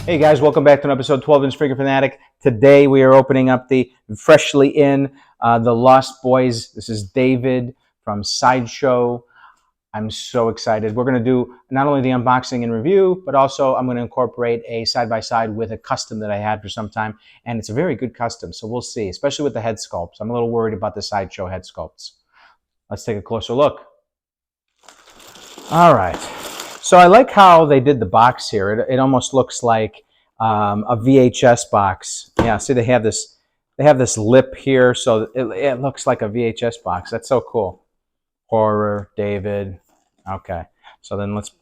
Hey guys, welcome back to an episode 12-inch figure Fanatic. Today we are opening up the freshly in the Lost Boys. This is David from SIDESHOW. I'm so excited. We're going to do not only the unboxing and review, but also I'm going to incorporate a side-by-side with a custom that I had for some time, and it's a very good custom, so we'll see, especially with the head sculpts. I'm a little worried about the SIDESHOW head sculpts. Let's take a closer look. All right. So I like how they did the box here. It almost looks like a VHS box. Yeah, see they have this lip here, so it looks like a VHS box. That's so cool. Horror, David. Okay. So then let's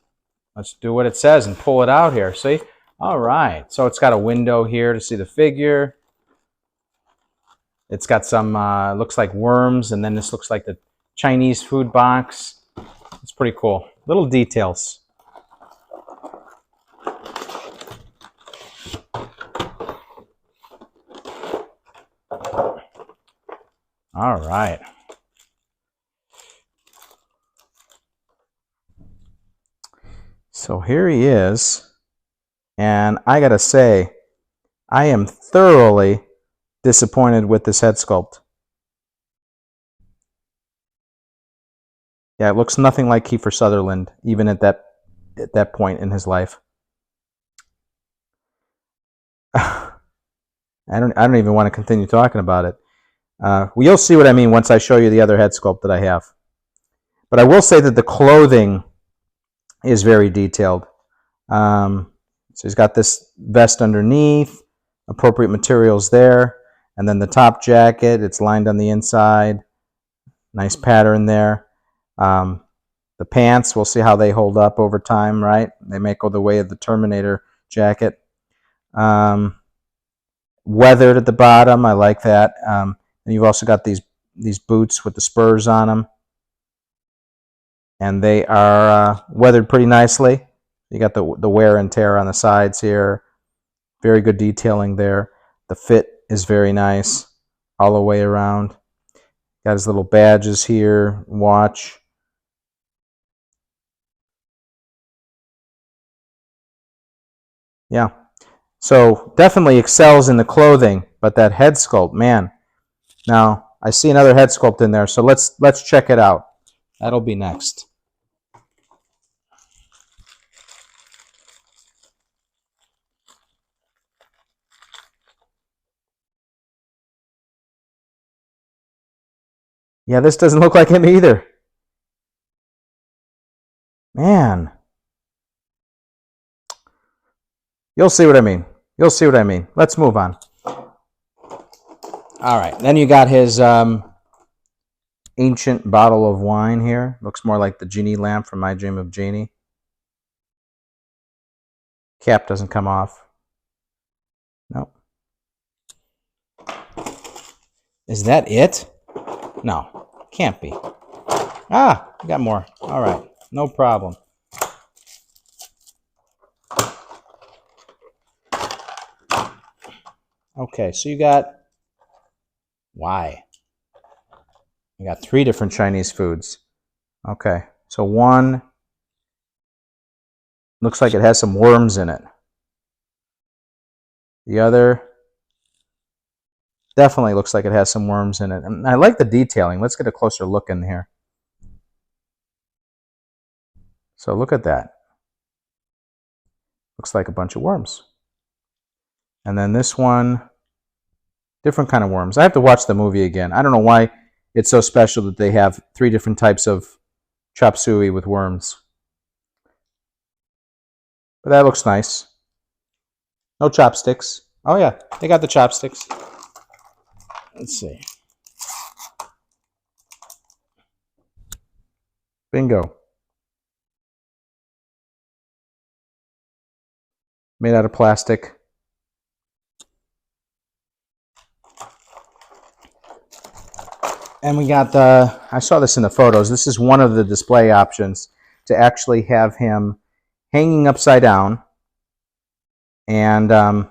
do what it says and pull it out here. See? All right. So it's got a window here to see the figure. It's got some looks like worms, and then this looks like the Chinese food box. It's pretty cool. Little details. All right. So here he is. And I got to say, I am thoroughly disappointed with this head sculpt. Yeah, it looks nothing like Kiefer Sutherland, even at that point in his life. I don't even want to continue talking about it. You'll see what I mean once I show you the other head sculpt that I have. But I will say that the clothing is very detailed. So he's got this vest underneath, appropriate materials there, and then the top jacket, it's lined on the inside. Nice pattern there. The pants, we'll see how they hold up over time, right? They may go the way of the Terminator jacket. Weathered at the bottom, I like that. And you've also got these boots with the spurs on them. And they are weathered pretty nicely. You got the wear and tear on the sides here. Very good detailing there. The fit is very nice all the way around. Got his little badges here, watch. Yeah. So definitely excels in the clothing, but that head sculpt, man. Now, I see another head sculpt in there, so let's check it out. That'll be next. Yeah, this doesn't look like him either. Man. You'll see what I mean. You'll see what I mean. Let's move on. All right. Then you got his ancient bottle of wine here. Looks more like the genie lamp from My Dream of Jeannie. Cap doesn't come off. Nope. Is that it? No. Can't be. Ah, we got more. All right. No problem. Okay, so you got... Why? You got 3 different Chinese foods. Okay, so one looks like it has some worms in it. The other definitely looks like it has some worms in it. And I like the detailing. Let's get a closer look in here. So look at that. Looks like a bunch of worms. And then this one, different kind of worms. I have to watch the movie again. I don't know why it's so special that they have 3 different types of chop suey with worms. But that looks nice. No chopsticks. Oh yeah, they got the chopsticks. Let's see. Bingo. Made out of plastic. And we got the, I saw this in the photos, this is one of the display options to actually have him hanging upside down. And yeah,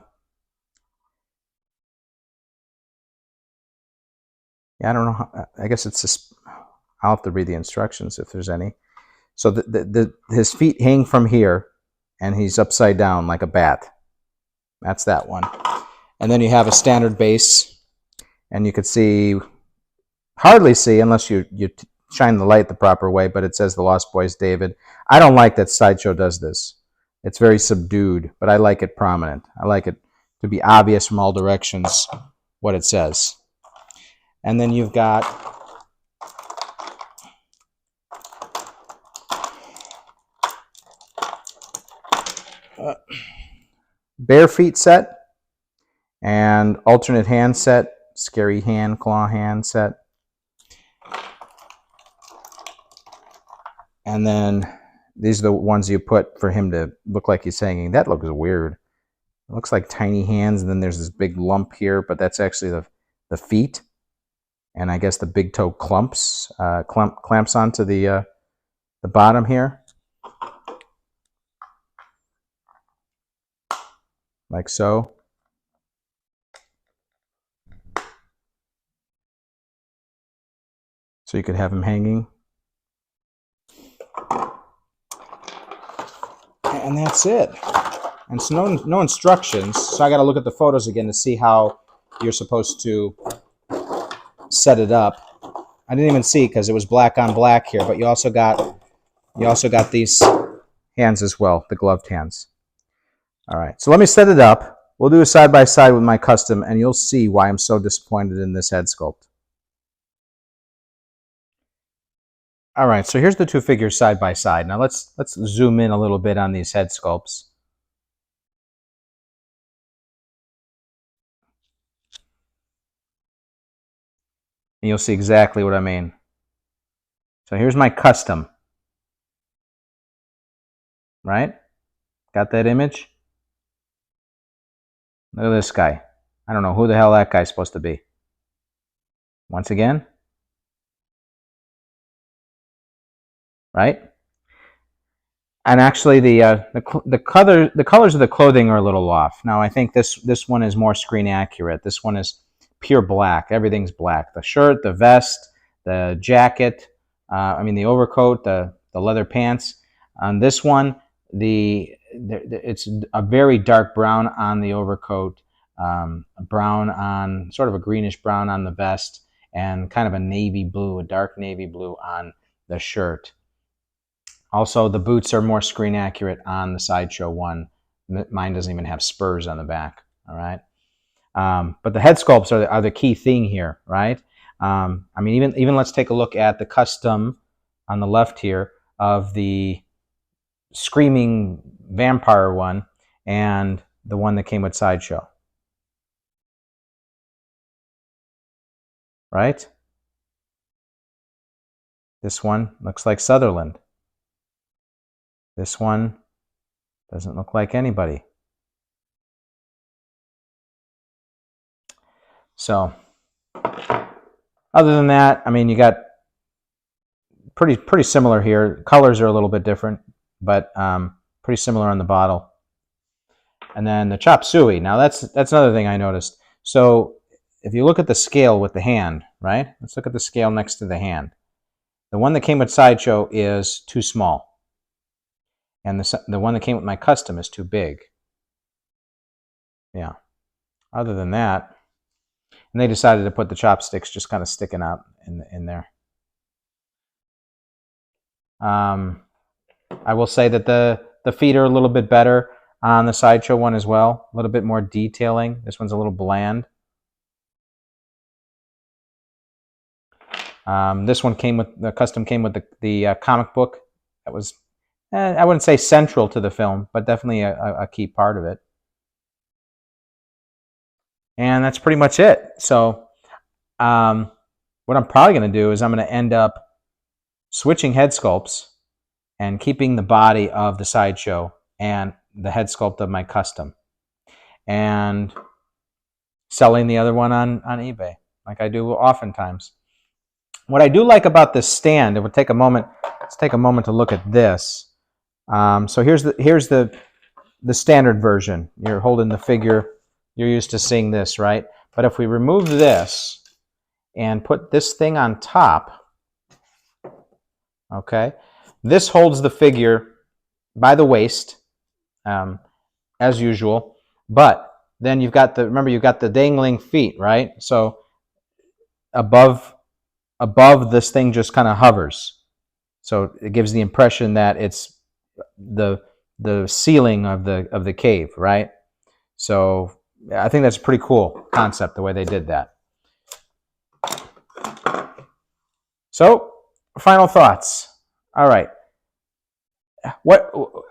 I don't know how, I guess it's just, I'll have to read the instructions if there's any. So his feet hang from here, and he's upside down like a bat. That's that one. And then you have a standard base, and you could see, hardly see unless you shine the light the proper way, but it says the Lost Boys David. I don't like that Sideshow does this. It's very subdued, but I like it prominent. I like it to be obvious from all directions what it says. And then you've got bare feet set and alternate hand set, scary hand, claw hand set. And then these are the ones you put for him to look like he's hanging. That looks weird. It looks like tiny hands, and then there's this big lump here, but that's actually the feet. And I guess the big toe clamps onto the bottom here, like so. So you could have him hanging. And that's it. And so no instructions. So I got to look at the photos again to see how you're supposed to set it up. I didn't even see because it was black on black here, but you also got these hands as well, the gloved hands. All right, so let me set it up. We'll do a side-by-side with my custom, and you'll see why I'm so disappointed in this head sculpt. All right, so here's the two figures side by side. Now let's zoom in a little bit on these head sculpts. And you'll see exactly what I mean. So here's my custom. Right? Got that image? Look at this guy. I don't know who the hell that guy's supposed to be. Once again. Right? And actually, the colors of the clothing are a little off. Now, I think this one is more screen accurate. This one is pure black. Everything's black. The shirt, the vest, the jacket. The overcoat, the leather pants. On this one, it's a very dark brown on the overcoat, brown on sort of a greenish brown on the vest, and kind of a navy blue, a dark navy blue on the shirt. Also, the boots are more screen accurate on the Sideshow one. Mine doesn't even have spurs on the back. All right, but the head sculpts are the key thing here, right? Even let's take a look at the custom on the left here of the screaming vampire one and the one that came with Sideshow. Right? This one looks like Sutherland. This one doesn't look like anybody. So, other than that, you got pretty similar here. Colors are a little bit different, but pretty similar on the bottle. And then the chop suey. Now that's another thing I noticed. So if you look at the scale with the hand, right? Let's look at the scale next to the hand. The one that came with Sideshow is too small. And the one that came with my custom is too big. Yeah. Other than that, and they decided to put the chopsticks just kind of sticking out in there. I will say that the feet are a little bit better on the Sideshow one as well. A little bit more detailing. This one's a little bland. This one custom came with the comic book. That was, I wouldn't say central to the film, but definitely a key part of it. And that's pretty much it. So what I'm probably going to do is I'm going to end up switching head sculpts and keeping the body of the Sideshow and the head sculpt of my custom, and selling the other one on eBay, like I do oftentimes. What I do like about this stand, it would take a moment. Let's take a moment to look at this. So here's the standard version. You're holding the figure. You're used to seeing this, right? But if we remove this and put this thing on top, okay, this holds the figure by the waist, as usual, but then you've got the, remember, you've got the dangling feet, right? So above this thing just kind of hovers. So it gives the impression that it's the ceiling of the cave, right? So I think that's a pretty cool concept, the way they did that. So, final thoughts. All right.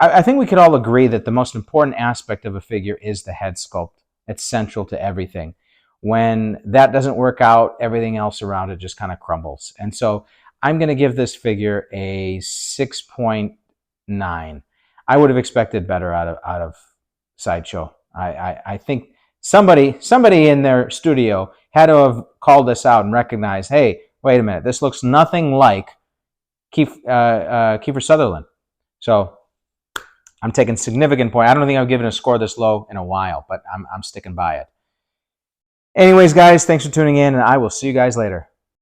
I think we could all agree that the most important aspect of a figure is the head sculpt. It's central to everything. When that doesn't work out, everything else around it just kind of crumbles. And so I'm going to give this figure a 6.9. I would have expected better out of Sideshow. I think somebody in their studio had to have called this out and recognized, hey, wait a minute, this looks nothing like Kiefer Sutherland. So I'm taking significant point. I don't think I've given a score this low in a while, but I'm sticking by it. Anyways, guys, thanks for tuning in, and I will see you guys later.